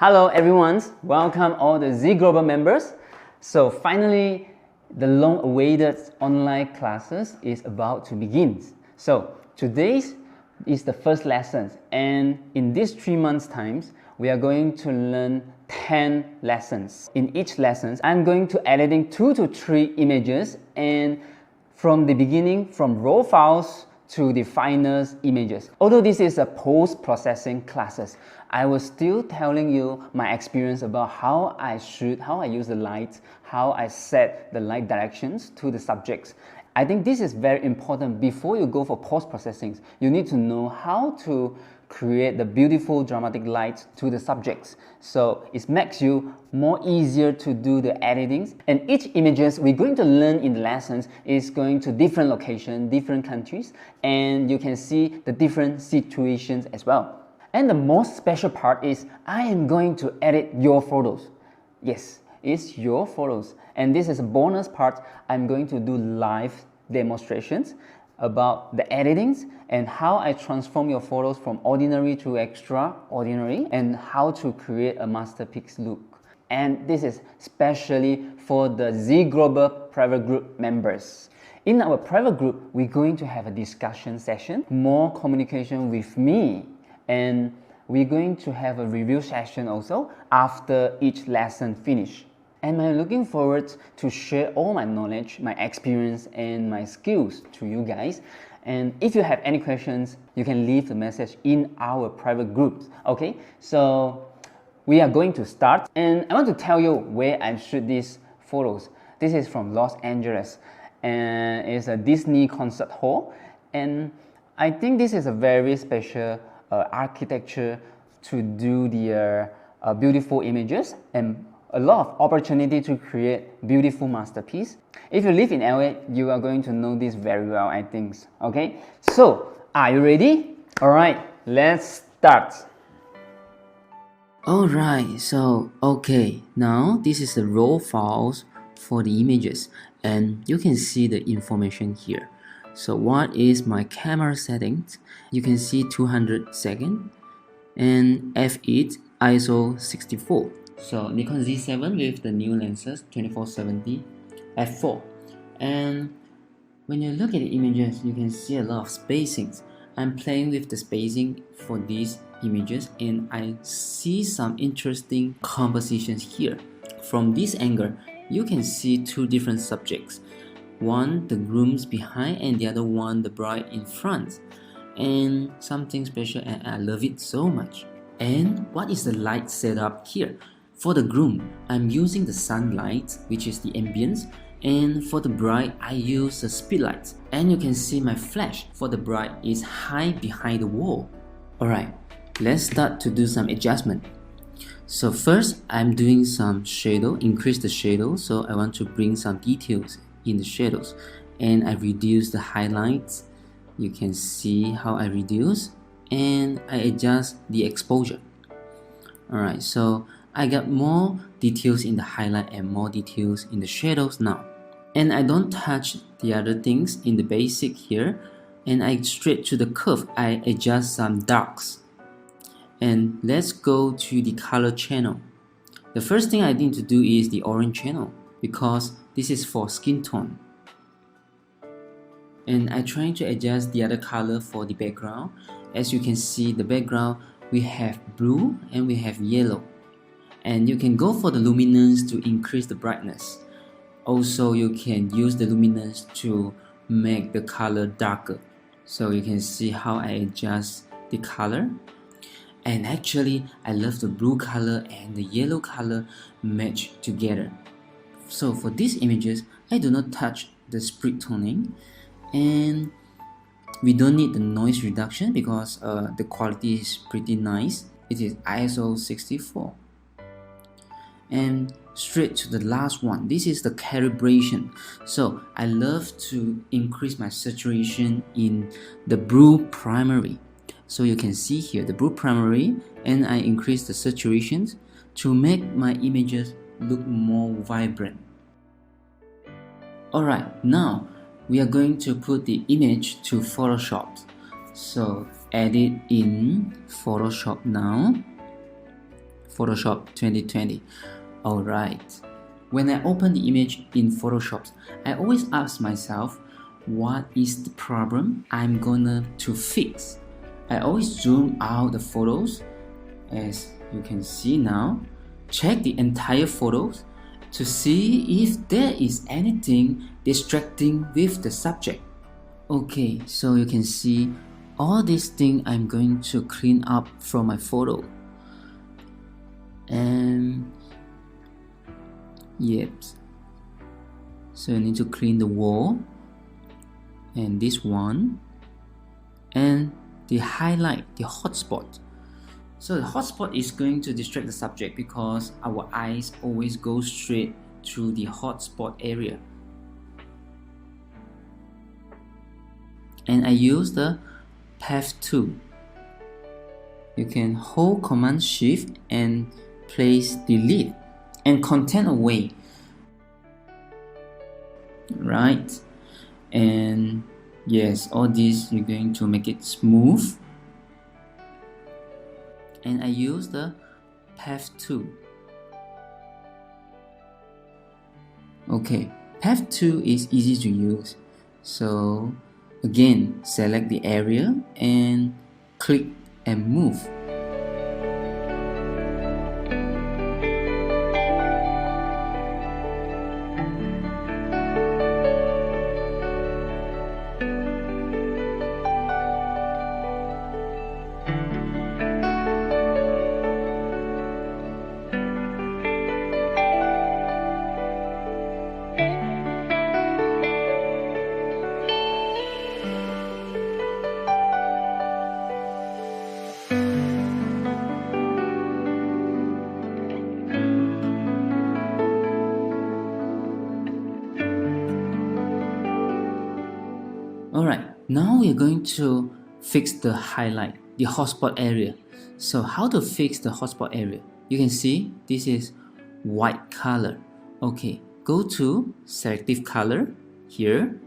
Hello everyone, welcome all the Z Global members. So finally, the long-awaited online classes is about to begin. So today's is the first lesson, and in these 3 months' times, we are going to learn 10 lessons. In each lesson, I'm going to editing 2 to 3 images, and from the beginning, from raw files to the final images. Although this is a post-processing classes, I was still telling you my experience about how I shoot, how I use the light, how I set the light directions to the subjects. I think this is very important. Before you go for post-processing, you need to know how to create the beautiful dramatic light to the subjects. So it makes you more easier to do the editings. And each images we're going to learn in the lessons is going to different locations, different countries, and you can see the different situations as well. And the most special part is I am going to edit your photos. Yes, it's your photos. And this is a bonus part. I'm going to do live demonstrations about the editings and how I transform your photos from ordinary to extraordinary and how to create a masterpiece look. And this is especially for the Z Global private group members. In our private group, we're going to have a discussion session, more communication with me, and we're going to have a review session also after each lesson finish. And I'm looking forward to share all my knowledge, my experience, and my skills to you guys. And if you have any questions, you can leave a message in our private groups. Okay, so we are going to start. And I want to tell you where I shoot these photos. This is from Los Angeles, and it's a Disney concert hall. And I think this is a very special architecture to do the beautiful images and a lot of opportunity to create beautiful masterpiece. If you live in LA, you are going to know this very well, I think. Okay, so are you ready? All right, let's start. All right, so okay, now this is the raw files for the images, and you can see the information here. So what is my camera settings? You can see 200-second and f8 ISO 64. So Nikon Z7 with the new lenses 2470 f4. And when you look at the images, you can see a lot of spacings. I'm playing with the spacing for these images, and I see some interesting compositions here. From this angle, you can see 2 different subjects. One, the grooms behind, and the other one, the bride in front. And something special, and I love it so much. And what is the light setup here? For the groom, I'm using the sunlight, which is the ambience, and for the bride, I use the speedlight. And you can see my flash for the bride is high behind the wall. Alright, let's start to do some adjustment. So first, I'm doing some shadow, increase the shadow, so I want to bring some details in the shadows. And I reduce the highlights. You can see how I reduce, and I adjust the exposure. Alright, so I got more details in the highlight and more details in the shadows now. And I don't touch the other things in the basic here, and I straight to the curve, I adjust some darks. And let's go to the color channel. The first thing I need to do is the orange channel, because this is for skin tone. And I trying to adjust the other color for the background. As you can see, the background, we have blue and we have yellow. And you can go for the luminance to increase the brightness. Also, you can use the luminance to make the color darker. So you can see how I adjust the color. And actually, I love the blue color and the yellow color match together. So for these images, I do not touch the split toning, and we don't need the noise reduction because the quality is pretty nice. It is ISO 64. And straight to the last one, this is the calibration. So I love to increase my saturation in the blue primary. So you can see here the blue primary, and I increase the saturations to make my images look more vibrant. Alright, now we are going to put the image to Photoshop. So edit in Photoshop now. Photoshop 2020. Alright, when I open the image in Photoshop, I always ask myself, what is the problem I'm gonna to fix? I always zoom out the photos, as you can see now, check the entire photos to see if there is anything distracting with the subject. Okay, so you can see all these things I'm going to clean up from my photo. And yep, so you need to clean the wall and this one and the highlight, the hotspot. So the hotspot is going to distract the subject because our eyes always go straight to the hotspot area. And I use the path tool. You can hold Command Shift and place delete and content away. Right, and yes, all this you're going to make it smooth. And I use the path tool. Okay, path tool is easy to use. So again, select the area and click and move. Alright, now we're going to fix the highlight, the hotspot area. So how to fix the hotspot area? You can see this is white color. Okay, go to selective color here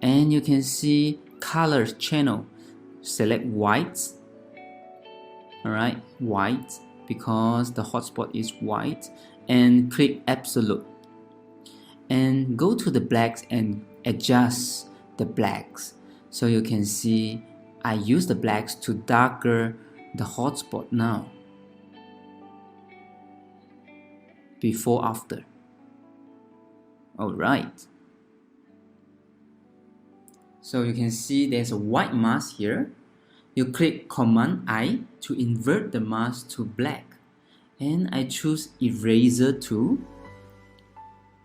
and you can see color channel. Select white. Alright, white because the hotspot is white, and click absolute. And go to the blacks and adjust the blacks. So you can see I use the blacks to darker the hotspot now. Before after. Alright. So you can see there's a white mask here. You click Command I to invert the mask to black. And I choose eraser tool.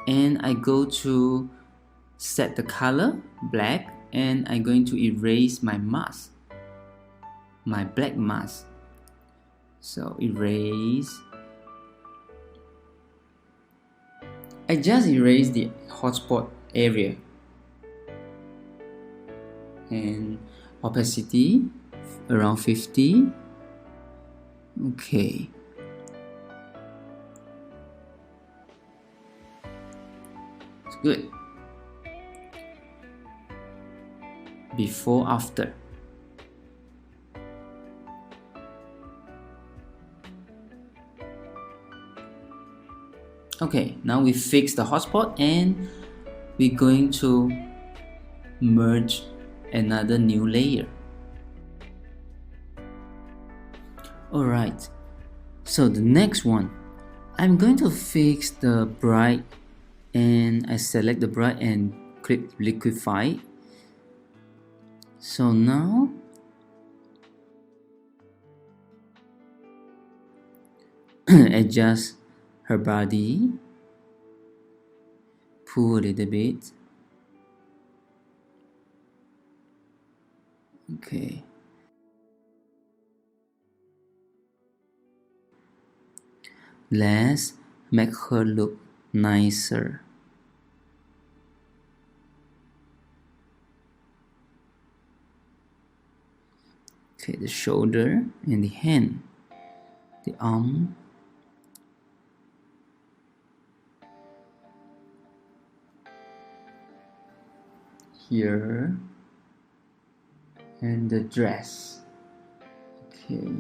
And I go to set the color black, and I'm going to erase my mask, my black mask. So erase. I just erase the hotspot area. And opacity around 50. Okay. It's good. Before after. Okay, now we fix the hotspot and we're going to merge another new layer. Alright, so the next one, I'm going to fix the bright, and I select the bright and click liquify. So now adjust her body, pull a little bit. Okay. Let's make her look nicer. Okay, the shoulder and the hand, the arm. Here. And the dress. Okay.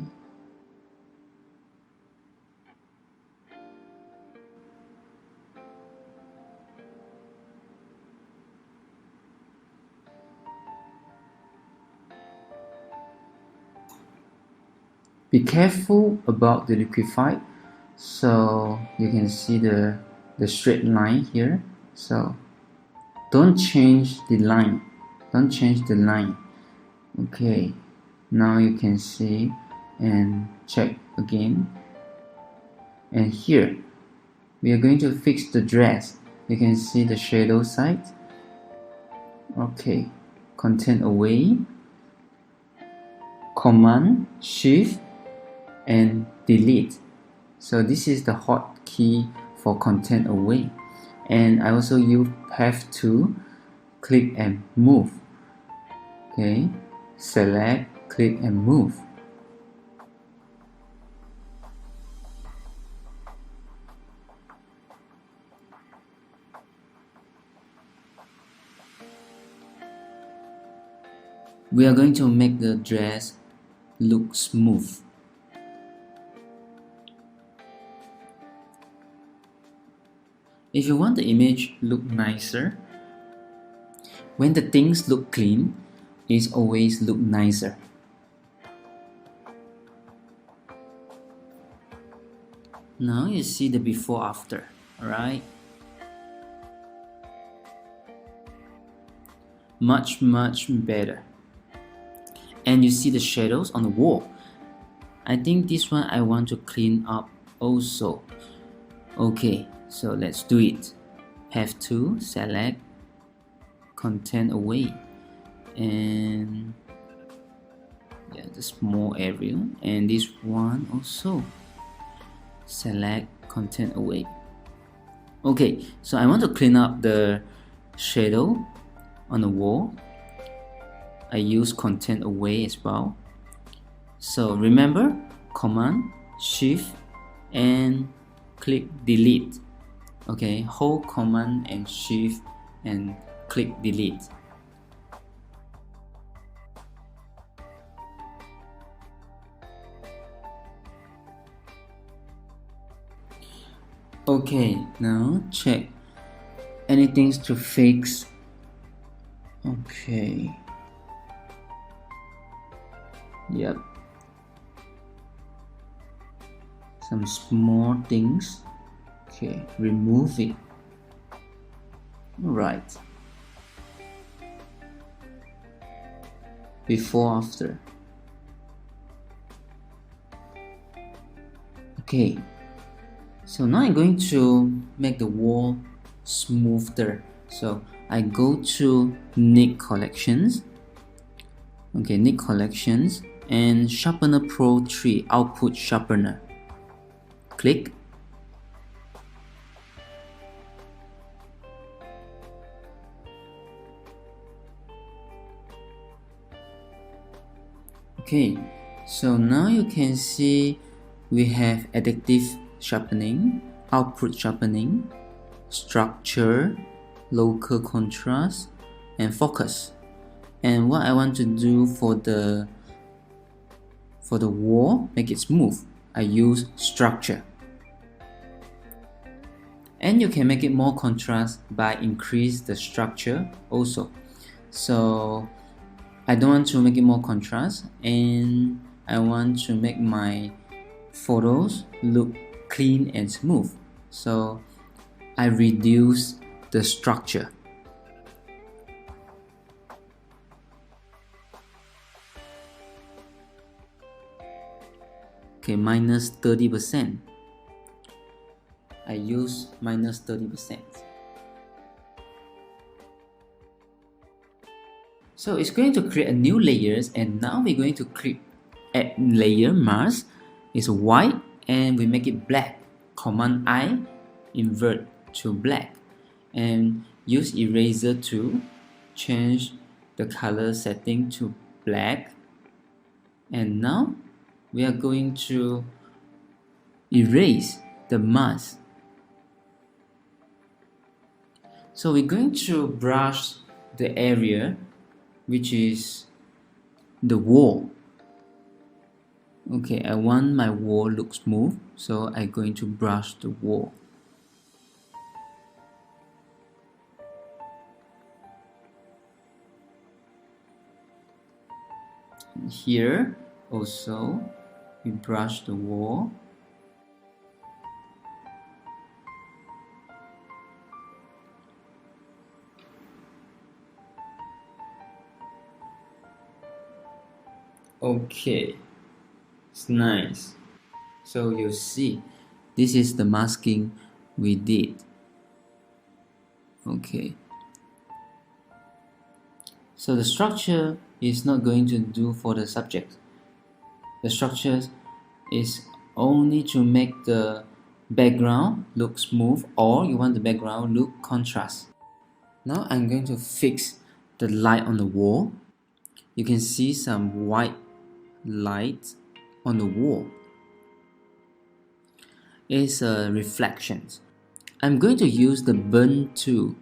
be careful about the liquify. So you can see the straight line here. So don't change the line. Don't change the line. Okay, now you can see and check again. And here we are going to fix the dress. You can see the shadow side. Okay, content away, Command Shift and delete. So this is the hotkey for content away. And I also use path to click and move. Okay, select, click and move. We are going to make the dress look smooth. If you want the image look nicer, when the things look clean, it always look nicer. Now you see the before after, alright? Much better. And you see the shadows on the wall. I think this one I want to clean up also. Okay, so let's do it. Have to select content away and yeah, the small area, and this one also select content away. Okay, so I want to clean up the shadow on the wall. I use content away as well. So remember, Command Shift and click delete. Okay, hold Command and Shift and click delete. Okay, now check anything to fix. Okay, yep, some small things. Okay, remove it. Right, before after. Okay, so now I'm going to make the wall smoother. So I go to Nik Collections. Okay, Nik Collections and Sharpener Pro 3 Output Sharpener. Click. Okay, so now you can see we have additive sharpening, output sharpening, structure, local contrast, and focus. And what I want to do for the wall, make it smooth, I use structure. And you can make it more contrast by increase the structure also. So I don't want to make it more contrast, and I want to make my photos look clean and smooth. So I reduce the structure. Okay, minus 30%. I use minus 30%. So it's going to create a new layers, and now we're going to click add layer mask. It's white and we make it black. Command I, invert to black, and use eraser to change the color setting to black. And now we are going to erase the mask. So we're going to brush the area which is the wall. Okay, I want my wall look smooth, so I'm going to brush the wall. Here also we brush the wall. Okay, it's nice. So you see, this is the masking we did. Okay. So the structure is not going to do for the subject. The structure is only to make the background look smooth, or you want the background look contrast. Now I'm going to fix the light on the wall. You can see some white light on the wall. It's a reflection. I'm going to use the burn tool.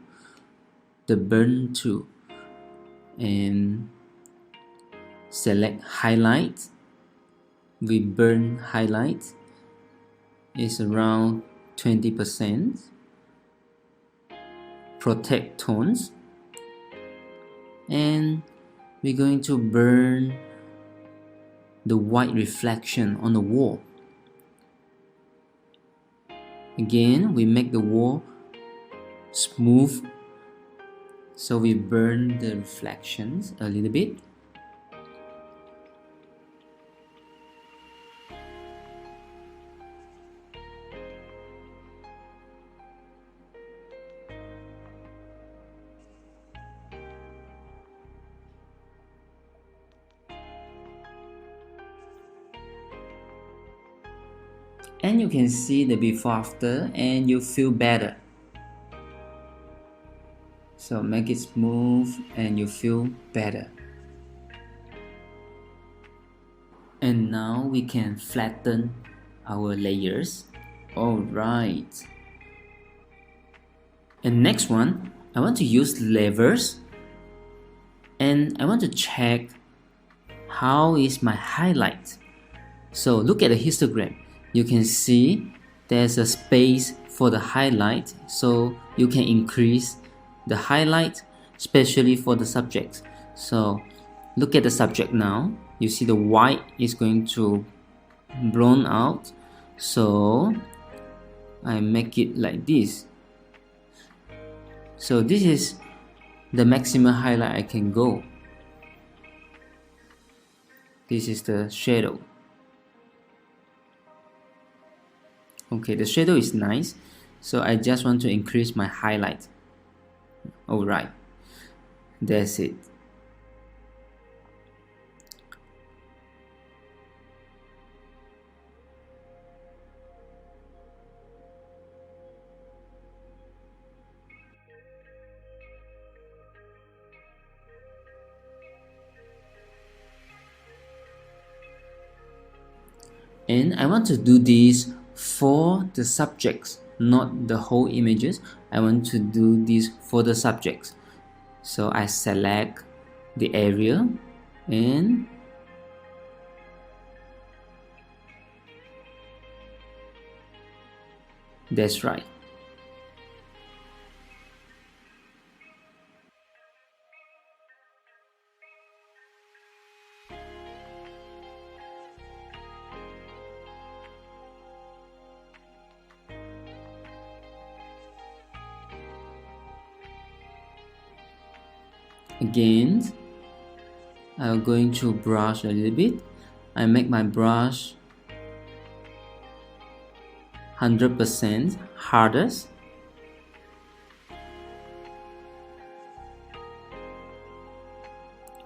And select highlight. We burn highlight is around 20%. Protect tones, and we're going to burn the white reflection on the wall. Again, we make the wall smooth, so we burn the reflections a little bit. And you can see the before after, and you feel better. So make it smooth and you feel better. And now we can flatten our layers. Alright. And next one, I want to use levers, and I want to check how is my highlight. So look at the histogram. You can see there's a space for the highlight, so you can increase the highlight, especially for the subject. So look at the subject now. You see the white is going to blown out, so I make it like this. So this is the maximum highlight I can go. This is the shadow. Okay, the shadow is nice, so I just want to increase my highlight. Alright, that's it. And I want to do this for the subjects, not the whole images. I want to do this for the subjects. So I select the area, and that's right. Again, I'm going to brush a little bit. I make my brush 100% hardest.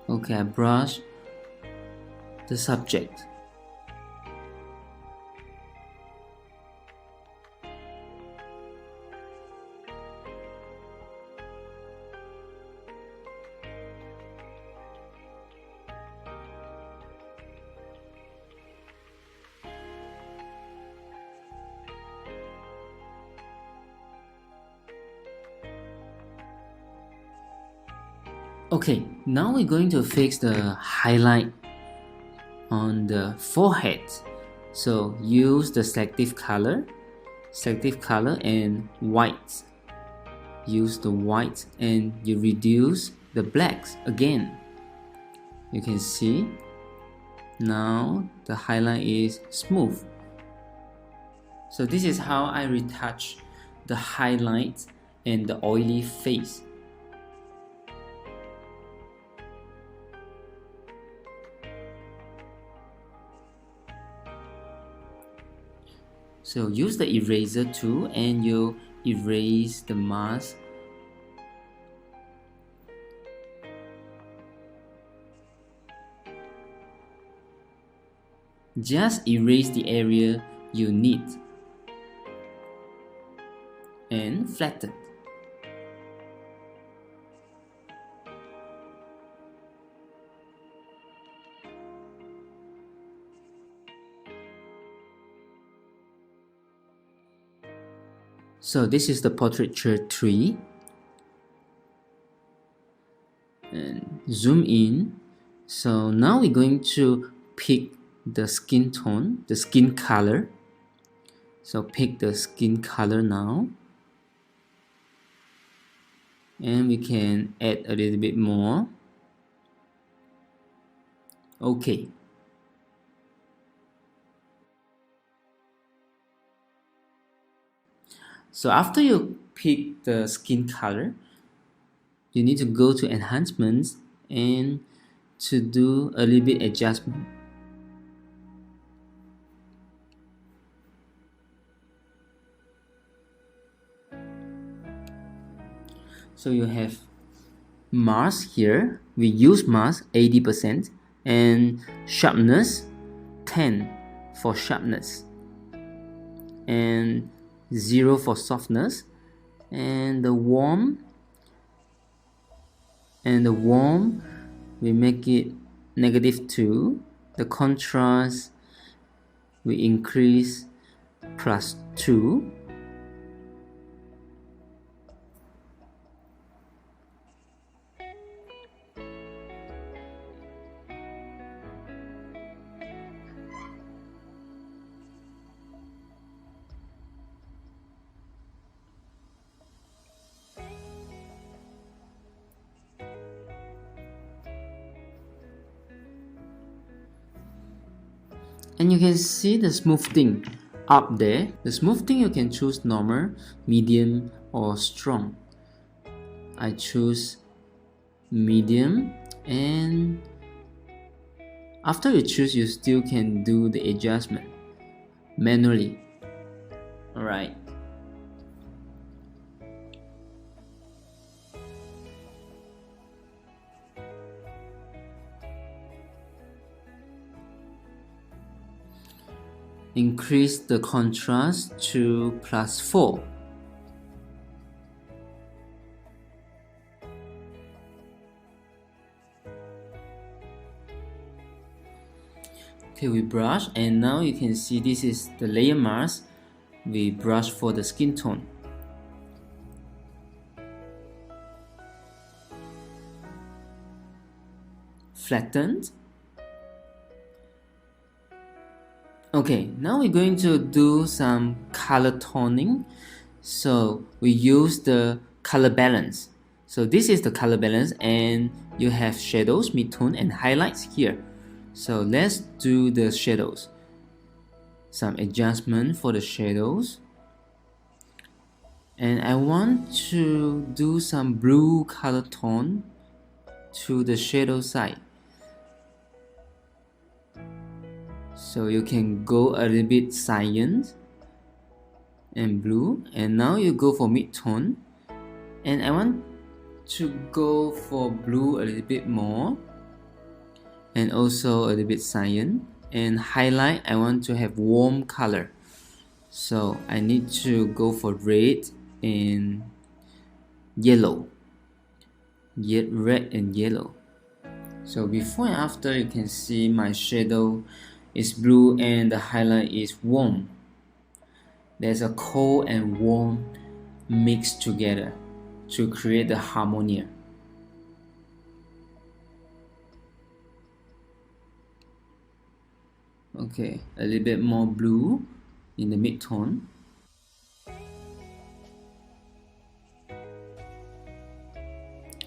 Okay, I brush the subject. Okay, now we're going to fix the highlight on the forehead. So use the selective color and white. Use the white and you reduce the blacks again. You can see Now the highlight is smooth. So this is how I retouch the highlights and the oily face. So use the eraser tool and you erase the mask. Just erase the area you need and flatten. So this is the portraiture 3. And zoom in. So now we're going to pick the skin tone, the skin color. So pick the skin color now. And we can add a little bit more. Okay. So after you pick the skin color, you need to go to enhancements and to do a little bit adjustment. So you have mask here. We use mask 80% and sharpness 10 for sharpness and 0 for softness, and the warm we make it -2. The contrast we increase +2. And you can see the smoothing up there. The smoothing you can choose normal, medium or strong. I choose medium, and after you choose, you still can do the adjustment manually. Alright. Increase the contrast to +4. Okay, we brush, and now you can see this is the layer mask. We brush for the skin tone. Flattened. Okay, now we're going to do some color toning. So we use the color balance. So this is the color balance, and you have shadows, midtone, and highlights here. So let's do the shadows. Some adjustment for the shadows. And I want to do some blue color tone to the shadow side. So you can go a little bit cyan and blue, and now you go for mid-tone, and I want to go for blue a little bit more, and also a little bit cyan, and highlight I want to have warm color, so I need to go for red and yellow, red and yellow. So before and after, you can see my shadow is blue and the highlight is warm. There's a cold and warm mixed together to create the harmony. Okay, a little bit more blue in the mid-tone.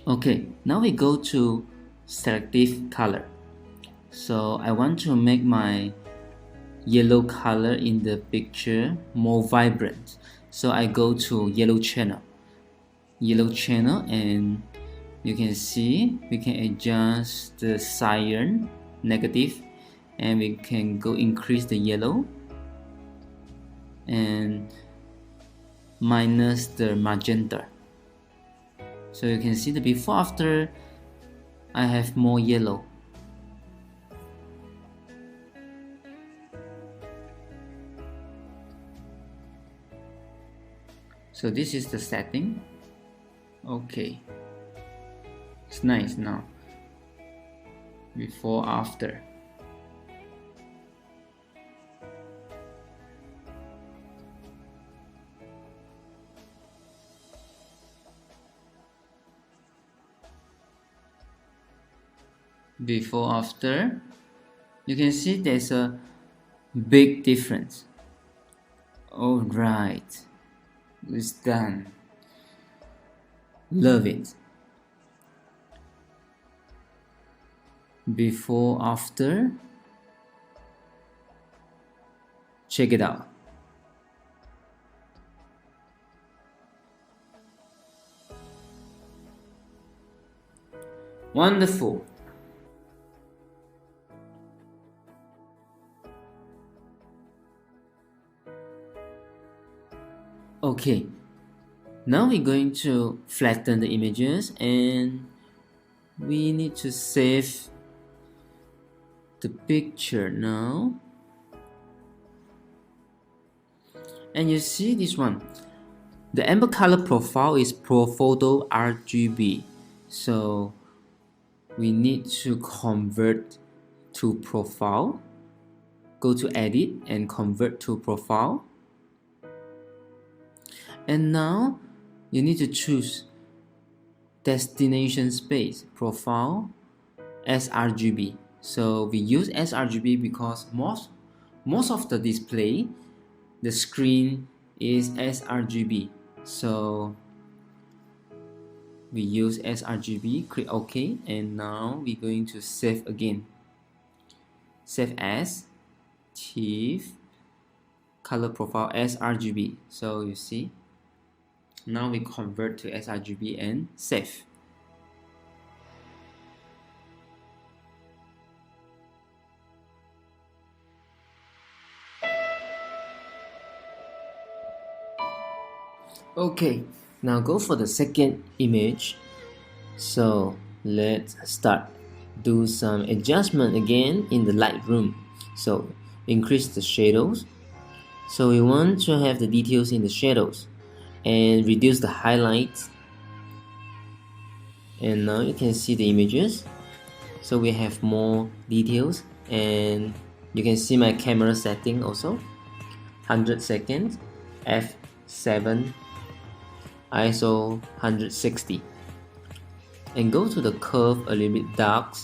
Okay, now we go to selective color. So I want to make my yellow color in the picture more vibrant. So I go to yellow channel, and you can see we can adjust the cyan negative, and we can go increase the yellow and minus the magenta. So you can see the before after I have more yellow. So this is the setting. Okay, it's nice now. Before after. Before after, you can see there's a big difference. All right, it's done. Love it. Before after, check it out. Wonderful. Okay, now we're going to flatten the images, and we need to save the picture now. And you see this one, the amber color profile is ProPhoto RGB, so we need to convert to profile. Go to edit and convert to profile. And now you need to choose destination space, profile, sRGB. So we use sRGB because most of the display, the screen is sRGB. So we use sRGB, click OK, and now we're going to save again. Save as TIFF color profile sRGB. So you see, now we convert to sRGB and save. Okay, now go for the second image. So let's start. Do some adjustment again in the Lightroom. So increase the shadows. So we want to have the details in the shadows and reduce the highlights. And now you can see the images. So we have more details, and you can see my camera setting also. 100 seconds, f7, ISO 160. And go to the curve a little bit dark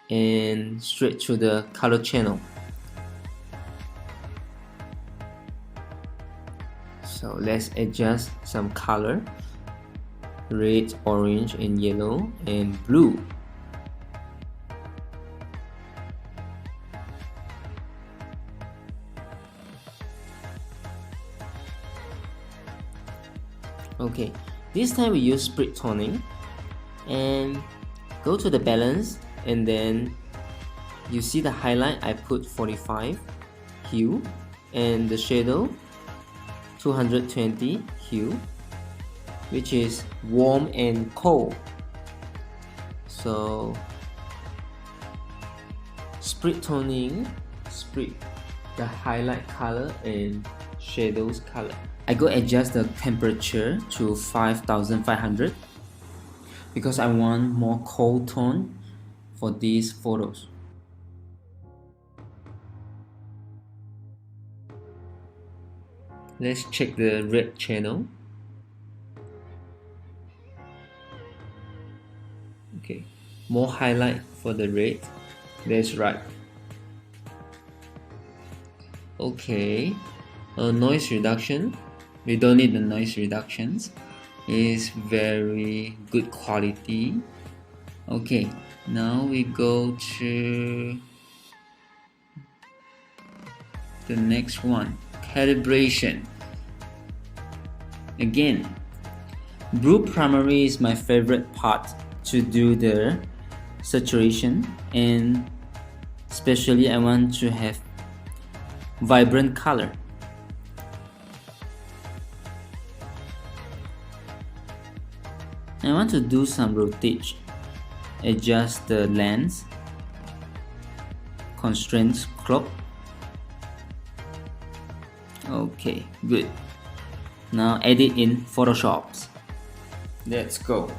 and straight to the color channel. So let's adjust some color, red, orange, and yellow, and blue. Okay, this time we use split toning, and go to the balance, and then you see the highlight, I put 45 hue, and the shadow 220 hue, which is warm and cold. So split toning, split the highlight color and shadows color. I go adjust the temperature to 5500 because I want more cold tone for these photos. Let's check the red channel. Okay, more highlight for the red. That's right. Okay, noise reduction. We don't need the noise reductions. It's very good quality. Okay, Now we go to the next one, calibration. Again, blue primary is my favorite part to do the saturation, and especially I want to have vibrant color. I want to do some rotation, adjust the lens, constraints crop. Okay, good. Now edit in Photoshop. Let's go.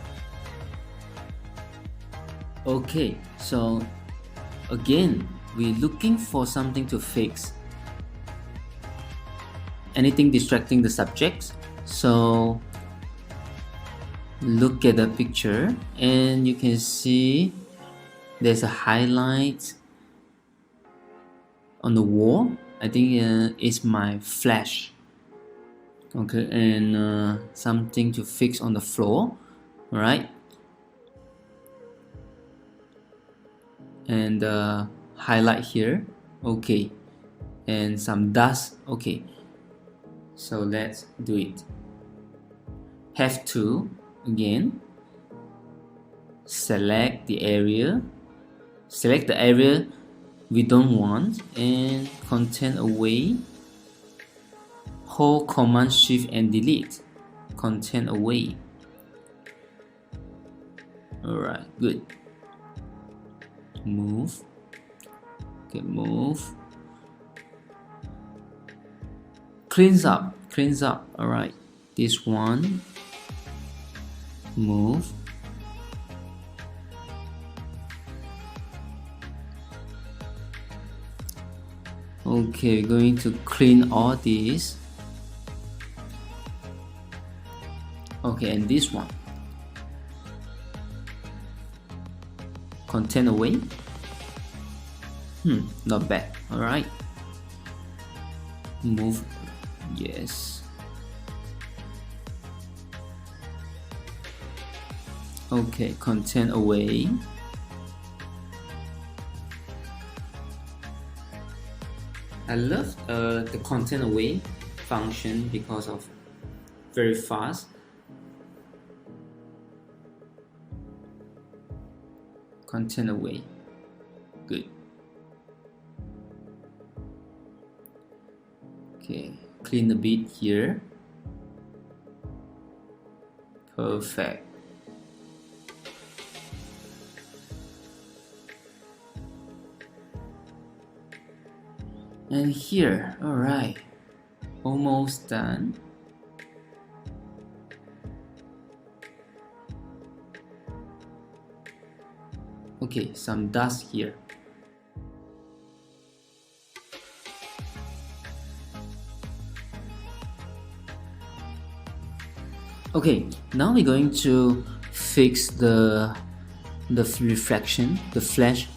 Okay, so again, we're looking for something to fix. Anything distracting the subjects. So look at the picture and you can see there's a highlight on the wall. I think it's my flash. Okay, and something to fix on the floor. Alright, and highlight here. Okay, and some dust. Okay, so let's do it. Have to again select the area we don't want and content away. Hold Command Shift and delete. Content away. Alright, good. Move. Okay, move. Cleans up. Alright, this one. Move. Okay, we're going to clean all these. Okay, and this one. Content away. Not bad. Alright. Move. Yes. Okay, content away. I love the content away function because of very fast. Content away. Good. Okay, clean a bit here. Perfect. And here, alright, almost done. Okay, some dust here. Okay, now we're going to fix the reflection, the flash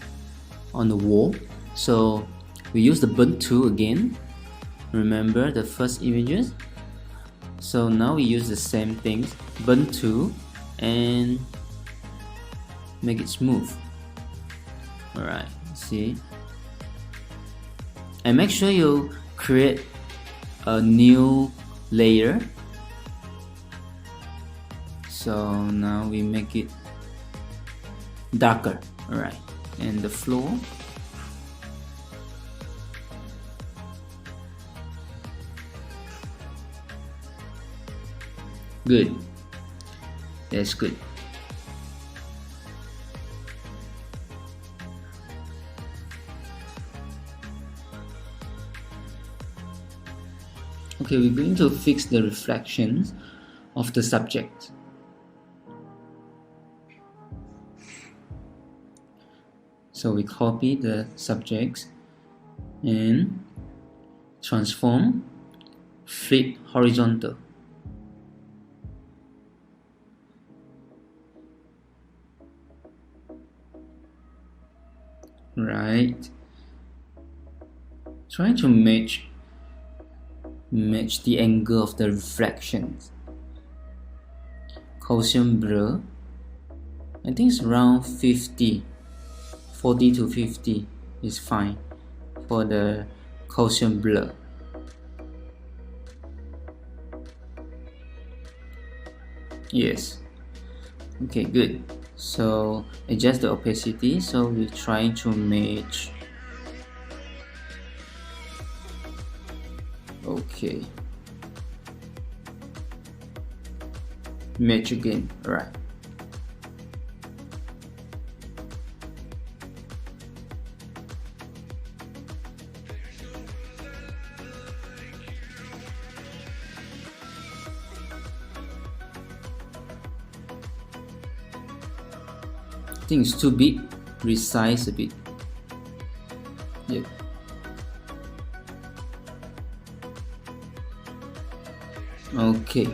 on the wall. So we use the burn tool again. Remember the first images? So now we use the same things, burn tool, and make it smooth. Alright, see? And make sure you create a new layer. So now we make it darker. Alright, and the floor. Good. That's good. Okay, we're going to fix the reflections of the subject. So we copy the subjects and transform, flip horizontal. Right, trying to match the angle of the reflections. Gaussian blur, I think it's around 50 40 to 50 is fine for the Gaussian blur. Yes. Okay, good. So adjust the opacity. So we're trying to match. Okay. Match again. Right. I think it's too big. Resize a bit. Yep. Okay.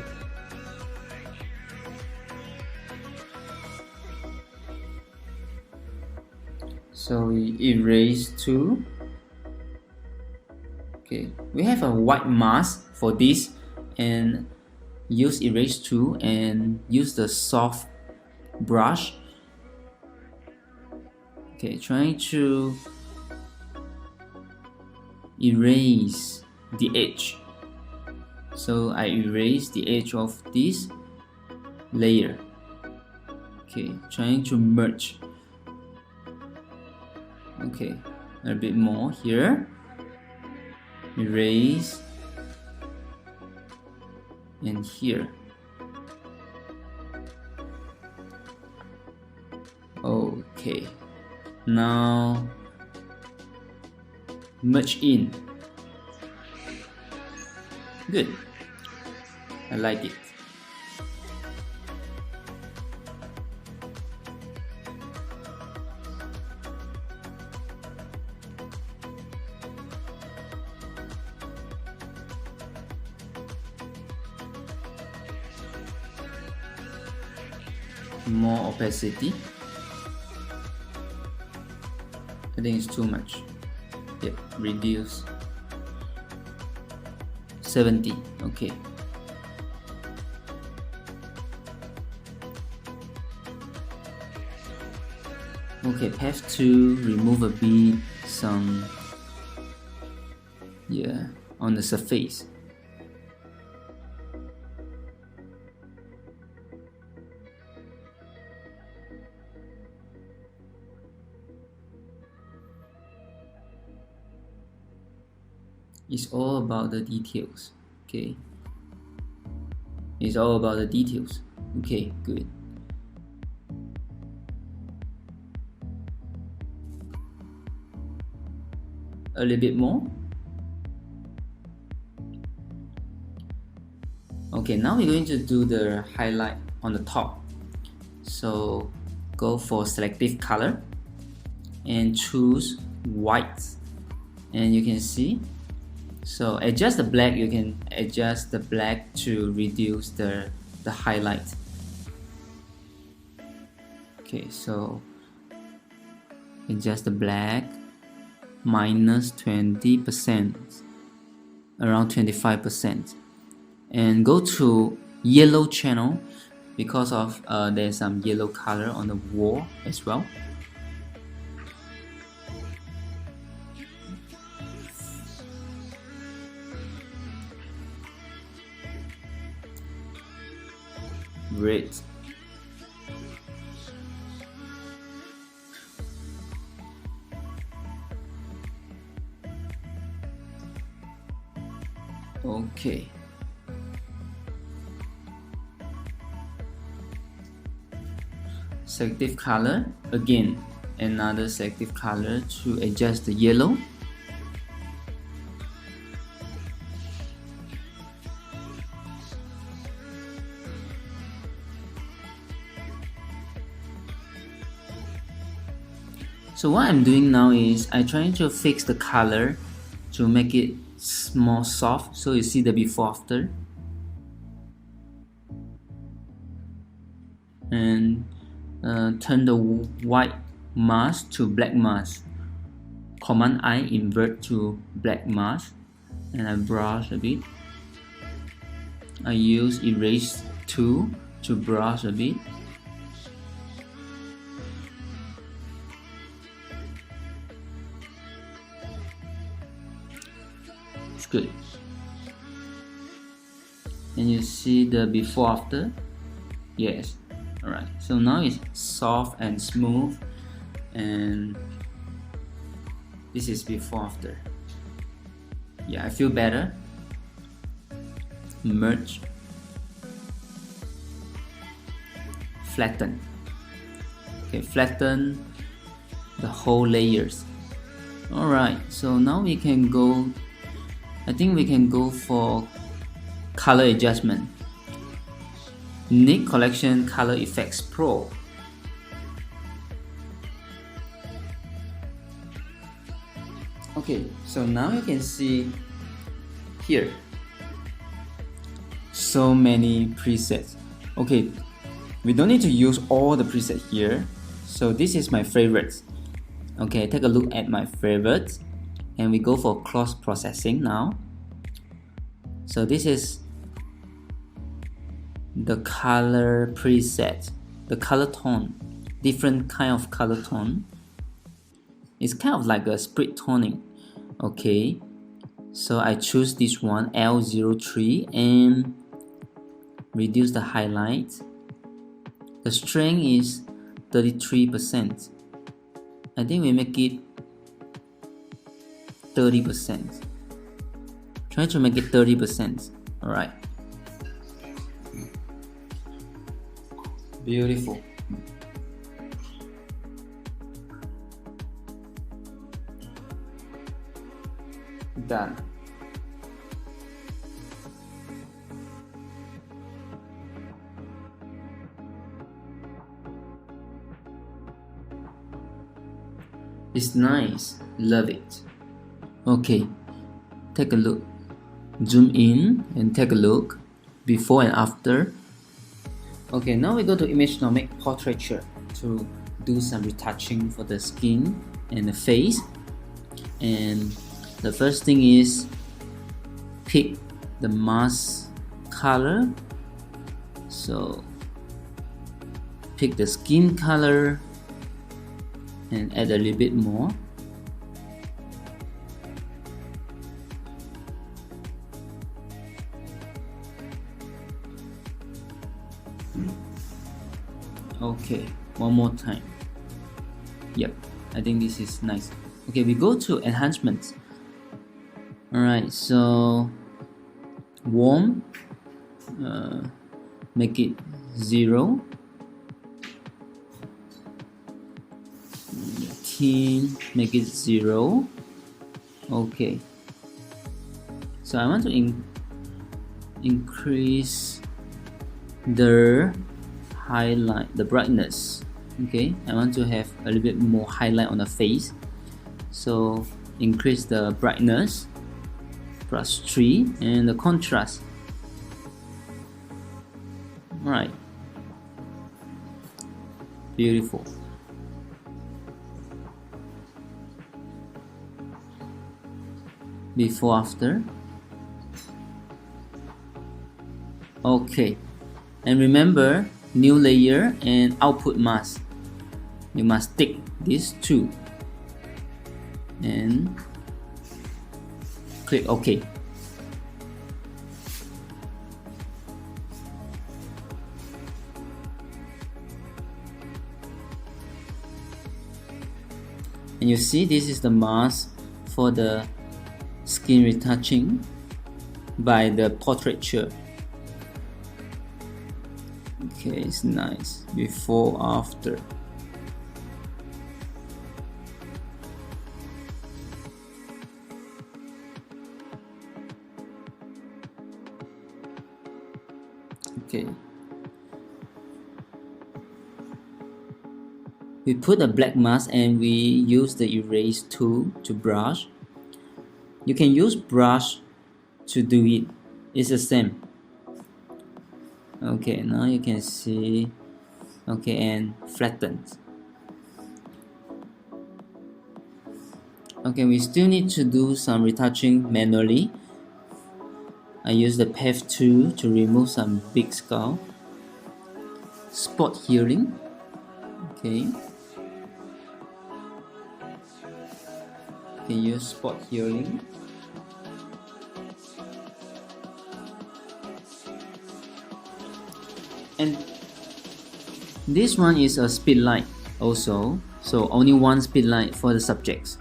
So we erase 2. Okay, we have a white mask for this, and use erase 2 and use the soft brush. Okay, trying to erase the edge. So I erase the edge of this layer. Okay, trying to merge. Okay, a bit more here. Erase. And here. Okay. Now merge in. Good. I like it. More opacity. I think it's too much. Yep, reduce. 70. Okay. Okay, path 2, remove a bit some, yeah, on the surface. It's all about the details. Okay, it's all about the details. Okay, good. A little bit more. Okay, now we're going to do the highlight on the top. So go for selective color and choose white, and you can see. So adjust the black. You can adjust the black to reduce the highlight. Okay, so adjust the black minus 20%, around 25%, and go to yellow channel because of there's some yellow color on the wall as well. Red. Okay. Selective color, again another selective color to adjust the yellow. So what I'm doing now is I'm trying to fix the color to make it more soft, so you see the before after, and turn the white mask to black mask. Command I invert to black mask, and I brush a bit. I use erase 2 to brush a bit. good. And you see the before after? Yes. Alright, so now it's soft and smooth, and this is before after. Yeah, I feel better. Merge, flatten. Okay, flatten the whole layers. Alright, so now we can go, I think we can go for color adjustment. Nick Collection Color Effects Pro. Okay, so now you can see here so many presets. Okay, we don't need to use all the presets here, so this is my favorites. Okay, take a look at my favorites, and we go for cross processing now. So this is the color preset, the color tone, different kind of color tone. It's kind of like a split toning. Okay, so I choose this one, L03, and reduce the highlight. The strength is 33%. I think we make it 30%. Try to make it 30%. Alright. Beautiful. Done. It's nice. Love it. Okay, take a look. Zoom in and take a look before and after. Okay, now we go to image dynamic portraiture to do some retouching for the skin and the face. And the first thing is pick the mask color. So pick the skin color and add a little bit more. Okay, one more time. Yep, I think this is nice. Okay, we go to enhancements. Alright, so warm, make it 0. Thin, make it 0. Okay, so I want to increase the highlight, the brightness. Okay, I want to have a little bit more highlight on the face, so increase the brightness +3 and the contrast. Alright, beautiful. Before after. Okay, and remember, new layer and output mask, you must tick these two and click OK. And you see, this is the mask for the skin retouching by the portraiture. Okay, it's nice. Before, after. Okay. We put a black mask and we use the erase tool to brush. You can use brush to do it. It's the same. Okay, now you can see. Okay, and flatten. Okay, we still need to do some retouching manually. I use the path tool to remove some big skull. Spot healing. Okay. You can use spot healing. And this one is a speed light also, so only one speed light for the subjects.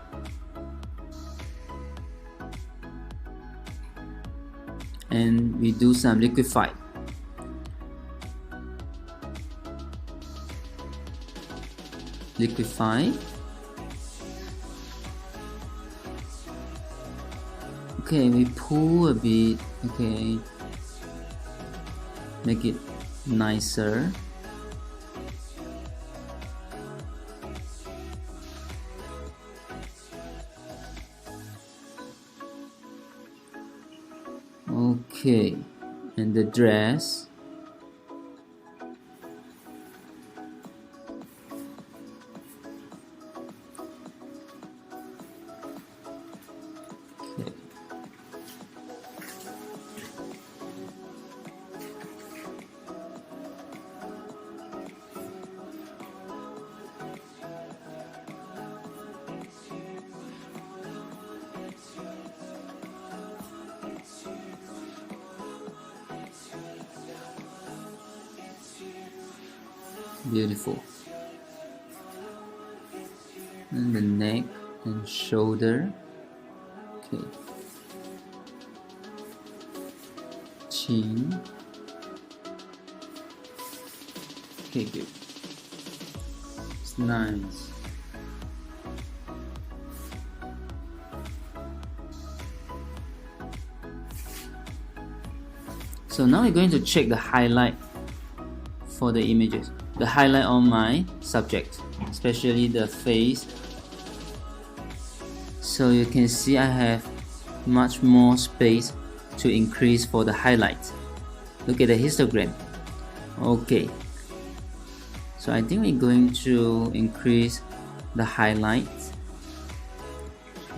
And we do some liquify. Okay, we pull a bit. Okay, make it nicer. Okay, and the dress. Okay. Beautiful. And the neck and shoulder. Okay. Chin. Okay, good. It's nice. So now we're going to check the highlight for the images. The highlight on my subject, especially the face. So you can see I have much more space to increase for the highlight. Look at the histogram. Okay, so I think we're going to increase the highlight,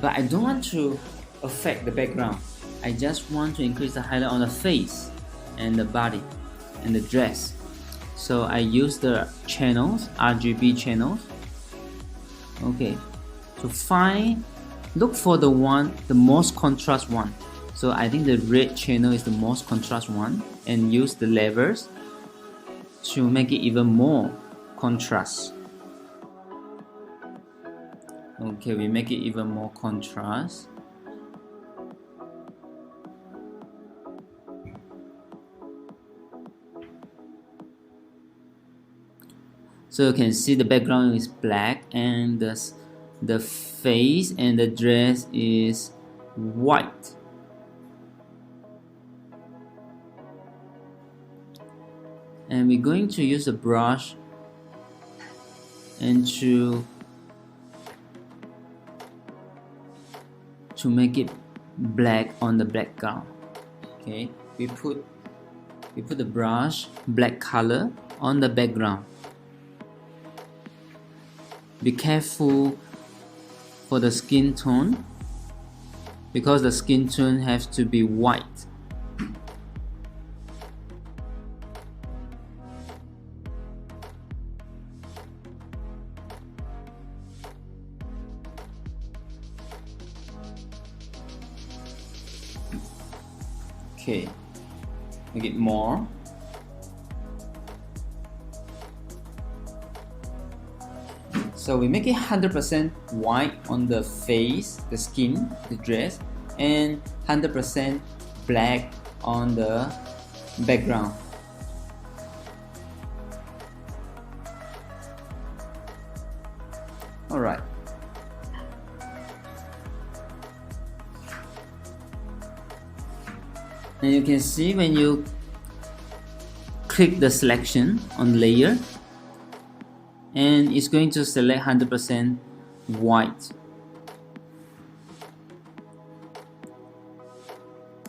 but I don't want to affect the background. I just want to increase the highlight on the face and the body and the dress. So I use the channels, RGB channels. Okay, to look for the most contrast one. So I think the red channel is the most contrast one, and use the levers to make it even more contrast. Okay, we make it even more contrast. So you can see the background is black and the face and the dress is white. And we're going to use a brush and to make it black on the background. Okay, we put the brush black color on the background. Be careful for the skin tone, because the skin tone has to be white. Okay, make it more. So we make it 100% white on the face, the skin, the dress, and 100% black on the background. Alright. And you can see when you click the selection on layer, and it's going to select 100% white.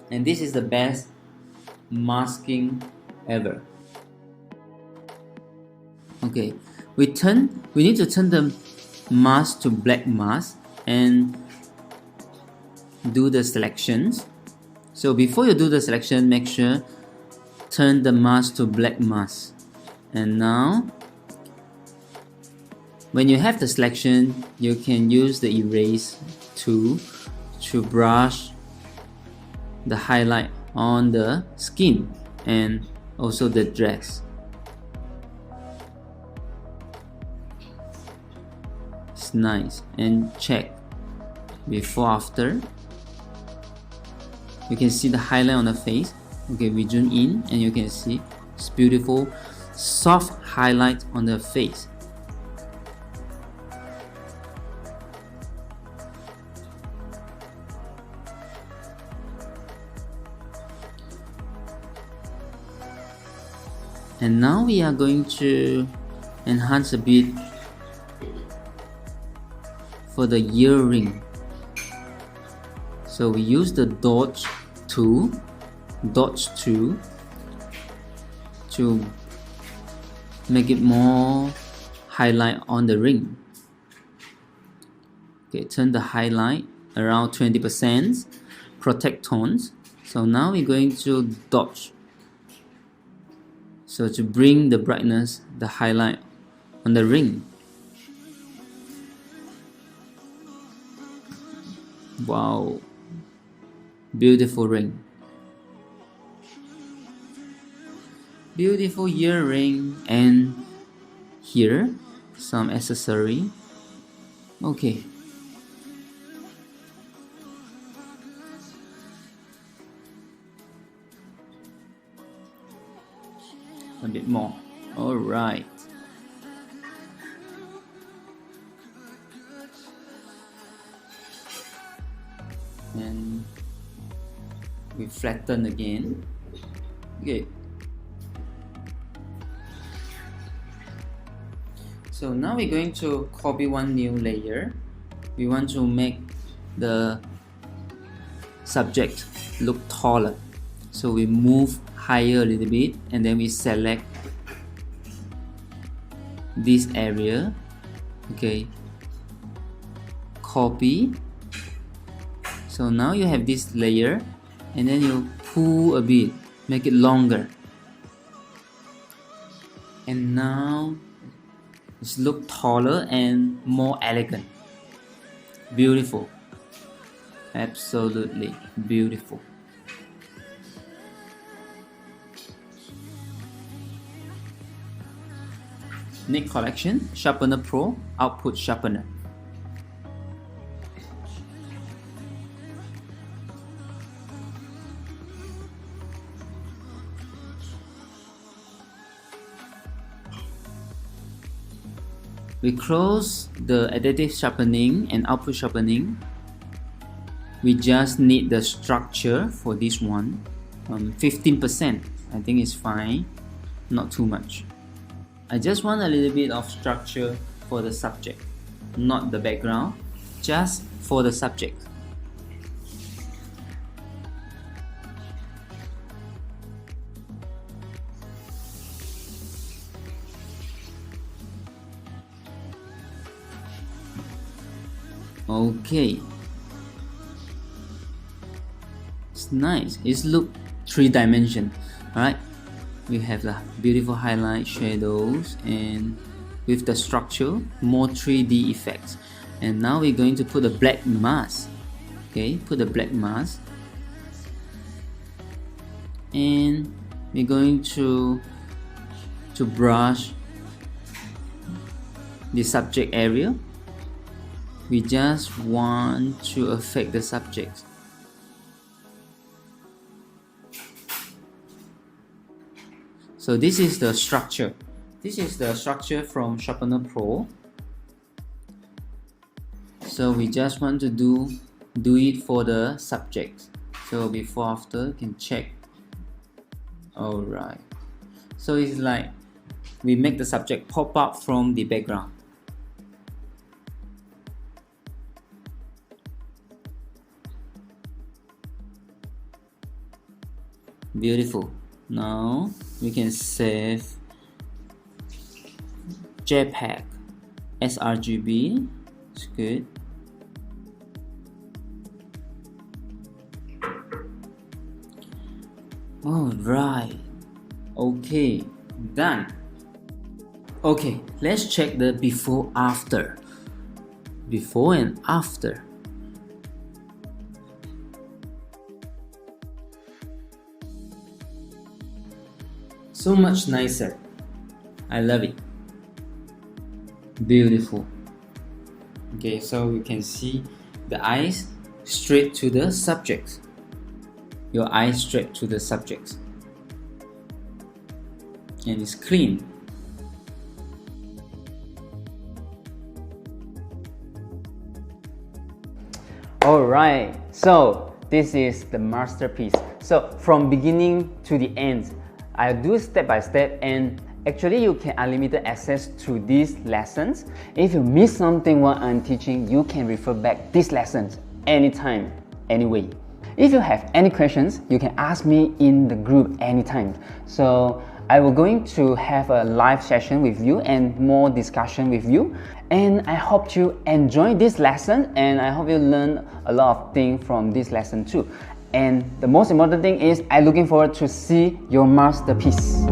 And this is the best masking ever. Okay, we need to turn the mask to black mask and do the selections. So before you do the selection, make sure turn the mask to black mask. And now when you have the selection, you can use the erase tool to brush the highlight on the skin and also the dress. It's nice. And check before after. You can see the highlight on the face. Okay, we zoom in and you can see it's beautiful soft highlight on the face. And now we are going to enhance a bit for the earring. So we use the dodge tool to make it more highlight on the ring. Okay, turn the highlight around 20%, protect tones. So now we're going to dodge. So to bring the brightness, the highlight on the ring. Wow, beautiful ring. Beautiful earring, and here some accessory. Okay. A bit more. All right. And we flatten again. Okay. So now we're going to copy one new layer. We want to make the subject look taller. So we move higher a little bit and then we select this area. Okay. Copy. So now you have this layer and then you pull a bit, make it longer. And now it's look taller and more elegant. Beautiful. Absolutely beautiful. Next collection, Sharpener Pro Output Sharpener. We close the additive sharpening and output sharpening. We just need the structure for this one. 15%, I think it's fine, not too much. I just want a little bit of structure for the subject, not the background, just for the subject. Okay, it's nice. It's look 3-dimension. All right, we have the beautiful highlight, shadows, and with the structure, more 3D effects. And now we're going to put a black mask. Okay, put a black mask, and we're going to brush the subject area. We just want to affect the subject. So this is the structure. This is the structure from Sharpener Pro. So we just want to do it for the subject. So before after you can check. Alright. So it's like we make the subject pop up from the background. Beautiful. Now we can save JPEG, sRGB. It's good. All right. Okay, done. Okay, let's check the before after. Before and after. So much nicer. I love it. Beautiful. Okay, so you can see the eyes straight to the subject. Your eyes straight to the subject. And it's clean. Alright, so this is the masterpiece. So from beginning to the end, I do step by step, and actually you can unlimited access to these lessons. If you miss something while I'm teaching, you can refer back these lessons anytime, anyway. If you have any questions, you can ask me in the group anytime. So I will going to have a live session with you and more discussion with you. And I hope you enjoy this lesson, and I hope you learn a lot of things from this lesson too. And the most important thing is I'm looking forward to see your masterpiece.